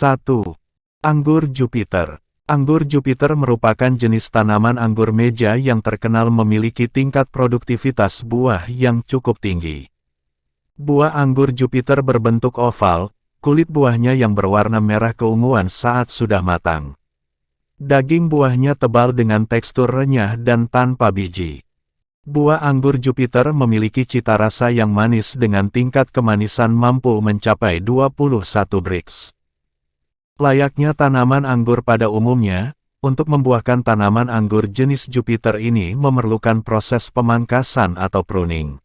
1. Anggur Jupiter. Anggur Jupiter merupakan jenis tanaman anggur meja yang terkenal memiliki tingkat produktivitas buah yang cukup tinggi. Buah anggur Jupiter berbentuk oval, kulit buahnya yang berwarna merah keunguan saat sudah matang. Daging buahnya tebal dengan tekstur renyah dan tanpa biji. Buah anggur Jupiter memiliki cita rasa yang manis dengan tingkat kemanisan mampu mencapai 21 Brix. Layaknya tanaman anggur pada umumnya, untuk membuahkan tanaman anggur jenis Jupiter ini memerlukan proses pemangkasan atau pruning.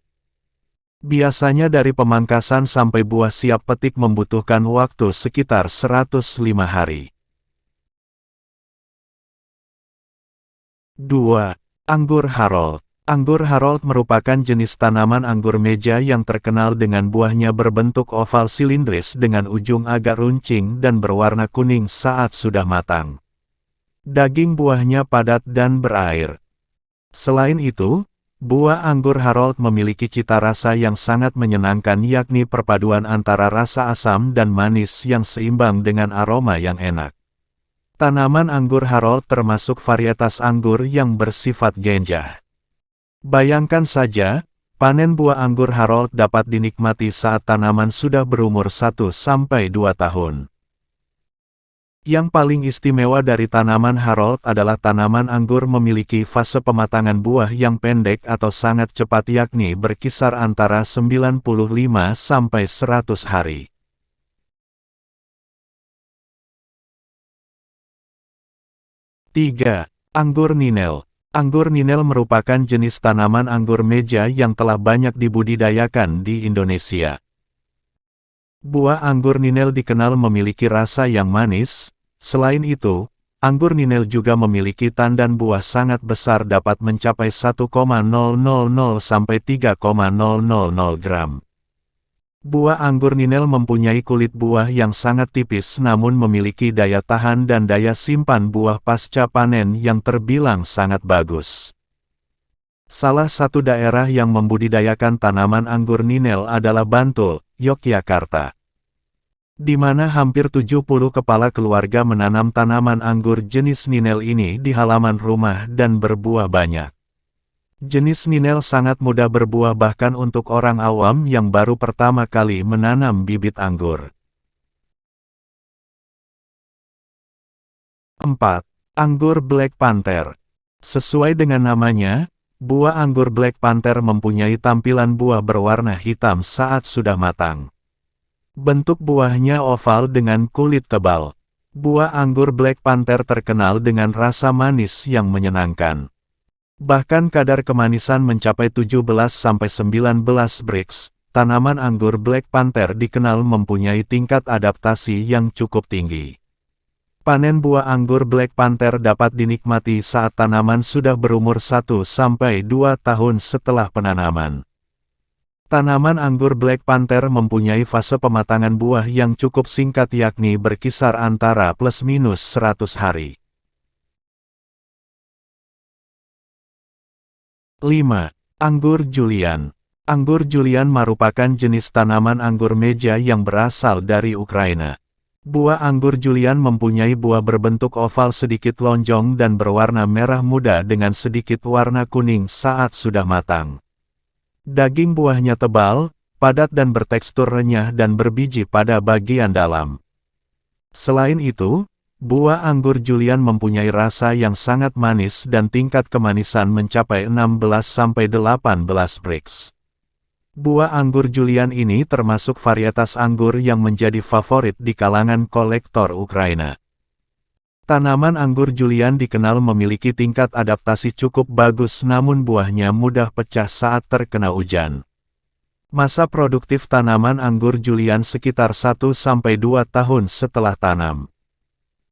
Biasanya dari pemangkasan sampai buah siap petik membutuhkan waktu sekitar 105 hari. 2. Anggur Harold. Anggur Harold merupakan jenis tanaman anggur meja yang terkenal dengan buahnya berbentuk oval silindris dengan ujung agak runcing dan berwarna kuning saat sudah matang. Daging buahnya padat dan berair. Selain itu, buah anggur Harold memiliki cita rasa yang sangat menyenangkan yakni perpaduan antara rasa asam dan manis yang seimbang dengan aroma yang enak. Tanaman anggur Harold termasuk varietas anggur yang bersifat genjah. Bayangkan saja, panen buah anggur Harold dapat dinikmati saat tanaman sudah berumur 1-2 tahun. Yang paling istimewa dari tanaman Harold adalah tanaman anggur memiliki fase pematangan buah yang pendek atau sangat cepat yakni berkisar antara 95-100 hari. 3. Anggur Ninel. Anggur Ninel merupakan jenis tanaman anggur meja yang telah banyak dibudidayakan di Indonesia. Buah anggur Ninel dikenal memiliki rasa yang manis. Selain itu, anggur Ninel juga memiliki tandan buah sangat besar dapat mencapai 1,000 sampai 3,000 gram. Buah anggur Ninel mempunyai kulit buah yang sangat tipis namun memiliki daya tahan dan daya simpan buah pasca panen yang terbilang sangat bagus. Salah satu daerah yang membudidayakan tanaman anggur Ninel adalah Bantul, Yogyakarta, di mana hampir 70 kepala keluarga menanam tanaman anggur jenis Ninel ini di halaman rumah dan berbuah banyak. Jenis Ninel sangat mudah berbuah bahkan untuk orang awam yang baru pertama kali menanam bibit anggur. 4. Anggur Black Panther. Sesuai dengan namanya, buah anggur Black Panther mempunyai tampilan buah berwarna hitam saat sudah matang. Bentuk buahnya oval dengan kulit tebal. Buah anggur Black Panther terkenal dengan rasa manis yang menyenangkan. Bahkan kadar kemanisan mencapai 17-19 Brix. Tanaman anggur Black Panther dikenal mempunyai tingkat adaptasi yang cukup tinggi. Panen buah anggur Black Panther dapat dinikmati saat tanaman sudah berumur 1-2 tahun setelah penanaman. Tanaman anggur Black Panther mempunyai fase pematangan buah yang cukup singkat yakni berkisar antara +- 100 hari. 5. Anggur Julian. Anggur Julian merupakan jenis tanaman anggur meja yang berasal dari Ukraina. Buah anggur Julian mempunyai buah berbentuk oval sedikit lonjong dan berwarna merah muda dengan sedikit warna kuning saat sudah matang. Daging buahnya tebal, padat dan bertekstur renyah dan berbiji pada bagian dalam. Selain itu, buah anggur Julian mempunyai rasa yang sangat manis dan tingkat kemanisan mencapai 16-18 Brix. Buah anggur Julian ini termasuk varietas anggur yang menjadi favorit di kalangan kolektor Ukraina. Tanaman anggur Julian dikenal memiliki tingkat adaptasi cukup bagus namun buahnya mudah pecah saat terkena hujan. Masa produktif tanaman anggur Julian sekitar 1-2 tahun setelah tanam.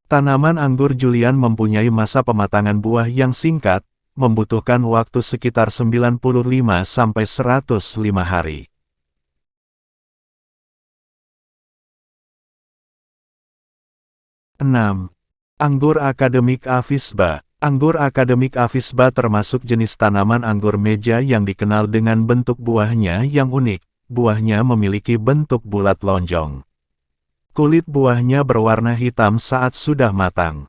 Tanaman anggur Julian mempunyai masa pematangan buah yang singkat, membutuhkan waktu sekitar 95-105 hari. 6. Anggur Akademik Avisba. Anggur Akademik Avisba termasuk jenis tanaman anggur meja yang dikenal dengan bentuk buahnya yang unik. Buahnya memiliki bentuk bulat lonjong. Kulit buahnya berwarna hitam saat sudah matang.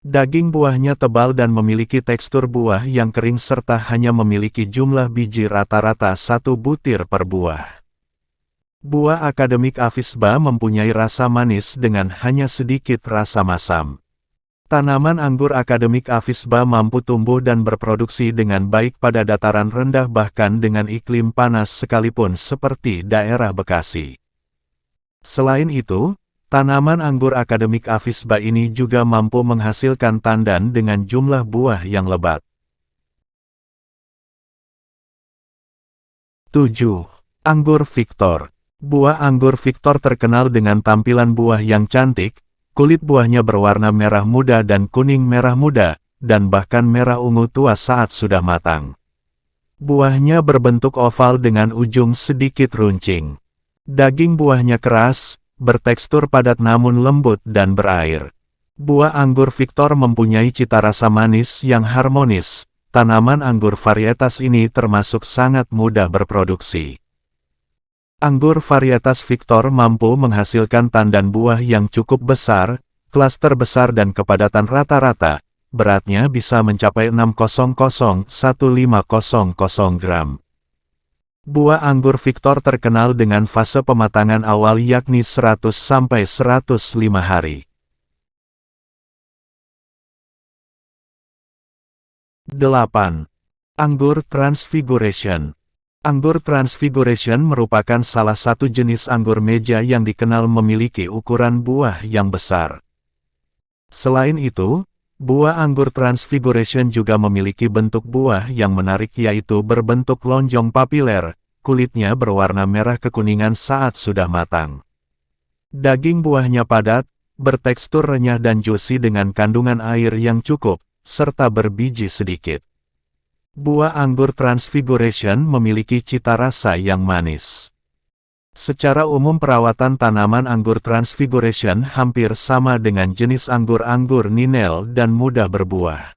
Daging buahnya tebal dan memiliki tekstur buah yang kering serta hanya memiliki jumlah biji rata-rata 1 butir per buah. Buah akademik Apis ba mempunyai rasa manis dengan hanya sedikit rasa masam. Tanaman anggur akademik Apis ba mampu tumbuh dan berproduksi dengan baik pada dataran rendah bahkan dengan iklim panas sekalipun seperti daerah Bekasi. Selain itu, tanaman anggur akademik Apis ba ini juga mampu menghasilkan tandan dengan jumlah buah yang lebat. 7. Anggur Victor. Buah anggur Victor terkenal dengan tampilan buah yang cantik, kulit buahnya berwarna merah muda dan kuning merah muda, dan bahkan merah ungu tua saat sudah matang. Buahnya berbentuk oval dengan ujung sedikit runcing. Daging buahnya keras, bertekstur padat namun lembut dan berair. Buah anggur Victor mempunyai cita rasa manis yang harmonis. Tanaman anggur varietas ini termasuk sangat mudah berproduksi. Anggur varietas Victor mampu menghasilkan tandan buah yang cukup besar, klaster besar dan kepadatan rata-rata. Beratnya bisa mencapai 600-1500 gram. Buah anggur Victor terkenal dengan fase pematangan awal yakni 100-105 hari. 8. Anggur Transfiguration. Anggur Transfiguration merupakan salah satu jenis anggur meja yang dikenal memiliki ukuran buah yang besar. Selain itu, buah anggur Transfiguration juga memiliki bentuk buah yang menarik yaitu berbentuk lonjong papiler, kulitnya berwarna merah kekuningan saat sudah matang. Daging buahnya padat, bertekstur renyah dan juicy dengan kandungan air yang cukup, serta berbiji sedikit. Buah anggur Transfiguration memiliki cita rasa yang manis. Secara umum perawatan tanaman anggur Transfiguration hampir sama dengan jenis anggur-anggur Ninel dan mudah berbuah.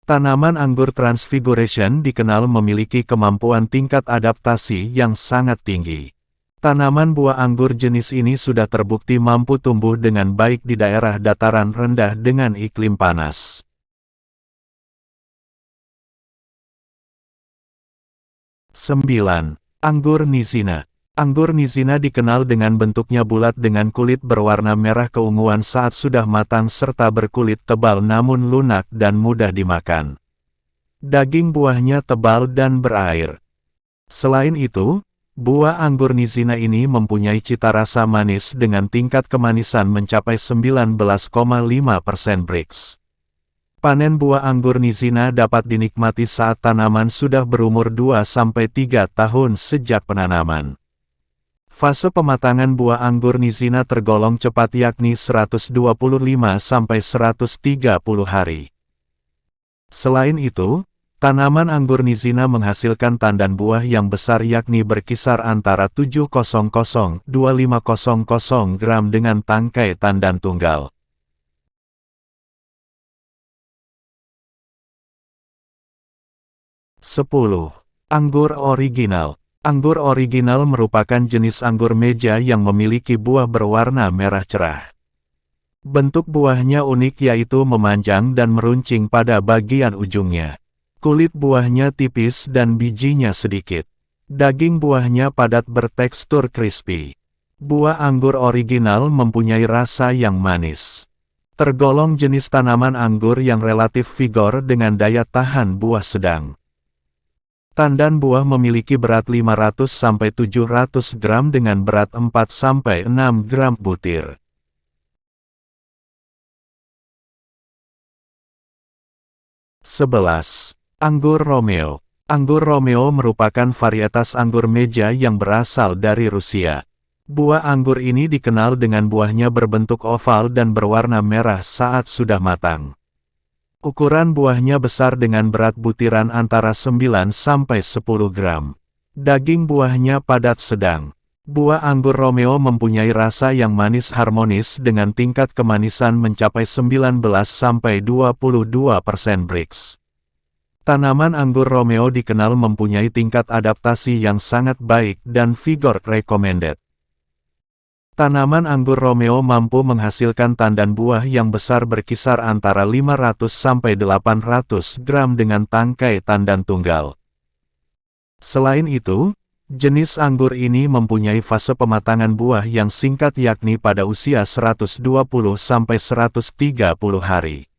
Tanaman anggur Transfiguration dikenal memiliki kemampuan tingkat adaptasi yang sangat tinggi. Tanaman buah anggur jenis ini sudah terbukti mampu tumbuh dengan baik di daerah dataran rendah dengan iklim panas. 9. Anggur Nizina. Anggur Nizina dikenal dengan bentuknya bulat dengan kulit berwarna merah keunguan saat sudah matang serta berkulit tebal namun lunak dan mudah dimakan. Daging buahnya tebal dan berair. Selain itu, buah anggur Nizina ini mempunyai cita rasa manis dengan tingkat kemanisan mencapai 19,5% Brix. Panen buah anggur Nizina dapat dinikmati saat tanaman sudah berumur 2-3 tahun sejak penanaman. Fase pematangan buah anggur Nizina tergolong cepat yakni 125-130 hari. Selain itu, tanaman anggur Nizina menghasilkan tandan buah yang besar yakni berkisar antara 700-2500 gram dengan tangkai tandan tunggal. 10. Anggur original. Anggur original merupakan jenis anggur meja yang memiliki buah berwarna merah cerah. Bentuk buahnya unik yaitu memanjang dan meruncing pada bagian ujungnya. Kulit buahnya tipis dan bijinya sedikit. Daging buahnya padat bertekstur crispy. Buah anggur original mempunyai rasa yang manis. Tergolong jenis tanaman anggur yang relatif vigor dengan daya tahan buah sedang. Tandan buah memiliki berat 500-700 gram dengan berat 4-6 gram butir. 11. Anggur Romeo. Anggur Romeo merupakan varietas anggur meja yang berasal dari Rusia. Buah anggur ini dikenal dengan buahnya berbentuk oval dan berwarna merah saat sudah matang. Ukuran buahnya besar dengan berat butiran antara 9-10 gram. Daging buahnya padat sedang. Buah anggur Romeo mempunyai rasa yang manis harmonis dengan tingkat kemanisan mencapai 19-22% Brix. Tanaman anggur Romeo dikenal mempunyai tingkat adaptasi yang sangat baik dan vigor recommended. Tanaman anggur Romeo mampu menghasilkan tandan buah yang besar berkisar antara 500 sampai 800 gram dengan tangkai tandan tunggal. Selain itu, jenis anggur ini mempunyai fase pematangan buah yang singkat yakni pada usia 120 sampai 130 hari.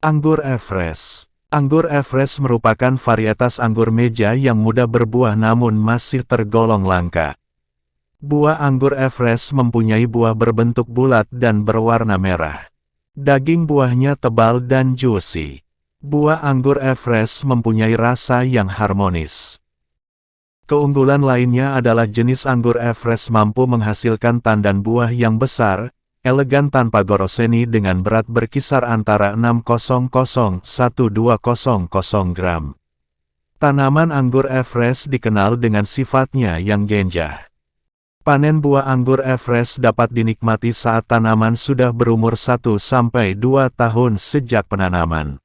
Anggur Everest. Anggur Everest merupakan varietas anggur meja yang mudah berbuah namun masih tergolong langka. Buah anggur Everest mempunyai buah berbentuk bulat dan berwarna merah. Daging buahnya tebal dan juicy. Buah anggur Everest mempunyai rasa yang harmonis. Keunggulan lainnya adalah jenis anggur Everest mampu menghasilkan tandan buah yang besar, elegan tanpa goroseni dengan berat berkisar antara 600–1200 gram. Tanaman anggur Everest dikenal dengan sifatnya yang genjah. Panen buah anggur Everest dapat dinikmati saat tanaman sudah berumur 1–2 tahun sejak penanaman.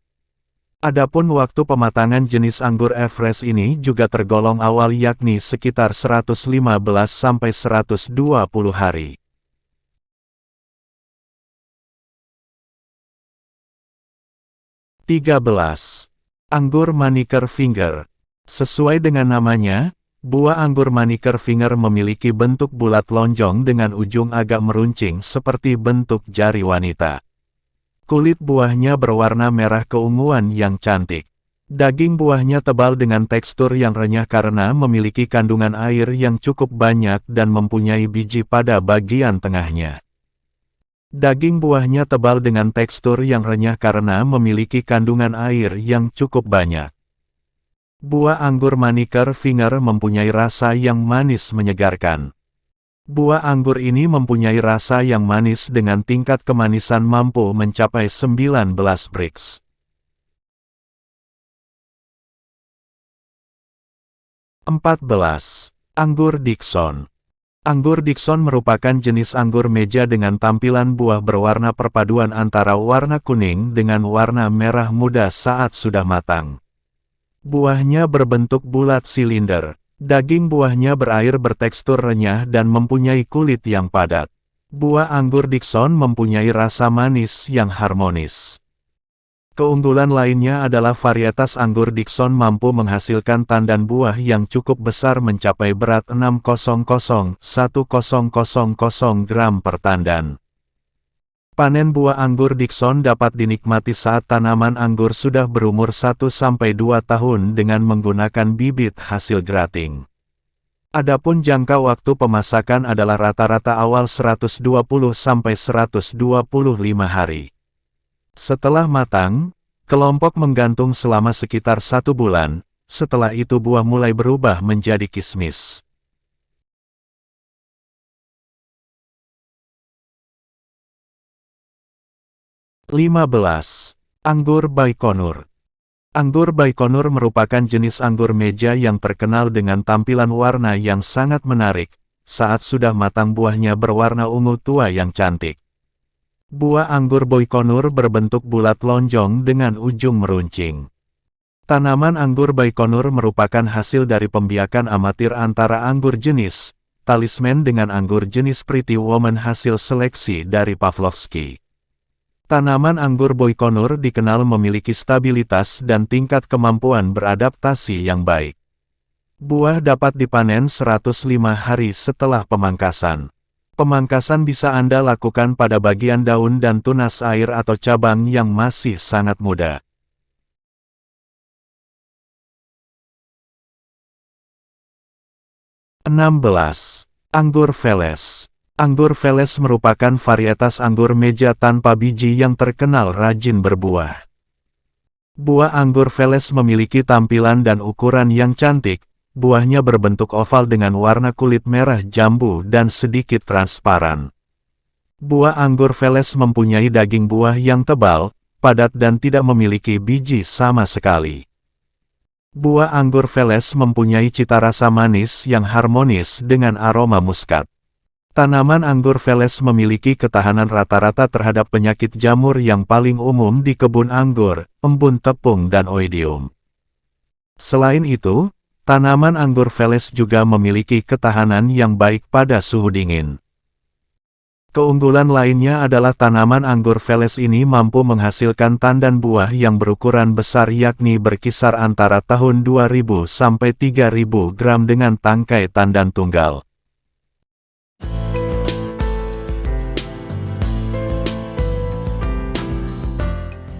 Adapun waktu pematangan jenis anggur Everest ini juga tergolong awal yakni sekitar 115–120 hari. Anggur Manicure Finger. Sesuai dengan namanya, buah anggur Manicure Finger memiliki bentuk bulat lonjong dengan ujung agak meruncing seperti bentuk jari wanita. Kulit buahnya berwarna merah keunguan yang cantik. Daging buahnya tebal dengan tekstur yang renyah karena memiliki kandungan air yang cukup banyak dan mempunyai biji pada bagian tengahnya. Daging buahnya tebal dengan tekstur yang renyah karena memiliki kandungan air yang cukup banyak. Buah anggur Manicure Finger mempunyai rasa yang manis menyegarkan. Buah anggur ini mempunyai rasa yang manis dengan tingkat kemanisan mampu mencapai 19 Brix. Anggur Dickson. Anggur Dickson merupakan jenis anggur meja dengan tampilan buah berwarna perpaduan antara warna kuning dengan warna merah muda saat sudah matang. Buahnya berbentuk bulat silinder. Daging buahnya berair bertekstur renyah dan mempunyai kulit yang padat. Buah anggur Dickson mempunyai rasa manis yang harmonis. Keunggulan lainnya adalah varietas anggur Dickson mampu menghasilkan tandan buah yang cukup besar mencapai berat 600–1000 gram per tandan. Panen buah anggur Dickson dapat dinikmati saat tanaman anggur sudah berumur 1–2 tahun dengan menggunakan bibit hasil grating. Adapun jangka waktu pemasakan adalah rata-rata awal 120–125 hari. Setelah matang, kelompok menggantung selama sekitar 1 bulan, setelah itu buah mulai berubah menjadi kismis. Anggur Baikonur. Anggur Baikonur merupakan jenis anggur meja yang terkenal dengan tampilan warna yang sangat menarik, saat sudah matang buahnya berwarna ungu tua yang cantik. Buah anggur Baikonur berbentuk bulat lonjong dengan ujung meruncing. Tanaman anggur Baikonur merupakan hasil dari pembiakan amatir antara anggur jenis Talisman dengan anggur jenis Pretty Woman hasil seleksi dari Pavlovsky. Tanaman anggur Baikonur dikenal memiliki stabilitas dan tingkat kemampuan beradaptasi yang baik. Buah dapat dipanen 105 hari setelah pemangkasan. Pemangkasan bisa Anda lakukan pada bagian daun dan tunas air atau cabang yang masih sangat muda. Anggur Veles. Anggur Veles merupakan varietas anggur meja tanpa biji yang terkenal rajin berbuah. Buah anggur Veles memiliki tampilan dan ukuran yang cantik. Buahnya berbentuk oval dengan warna kulit merah jambu dan sedikit transparan. Buah anggur Veles mempunyai daging buah yang tebal, padat dan tidak memiliki biji sama sekali. Buah anggur Veles mempunyai cita rasa manis yang harmonis dengan aroma muskat. Tanaman anggur Veles memiliki ketahanan rata-rata terhadap penyakit jamur yang paling umum di kebun anggur, embun tepung dan oidium. Selain itu, tanaman anggur Veles juga memiliki ketahanan yang baik pada suhu dingin. Keunggulan lainnya adalah tanaman anggur Veles ini mampu menghasilkan tandan buah yang berukuran besar yakni berkisar antara tahun 2000 sampai 3000 gram dengan tangkai tandan tunggal.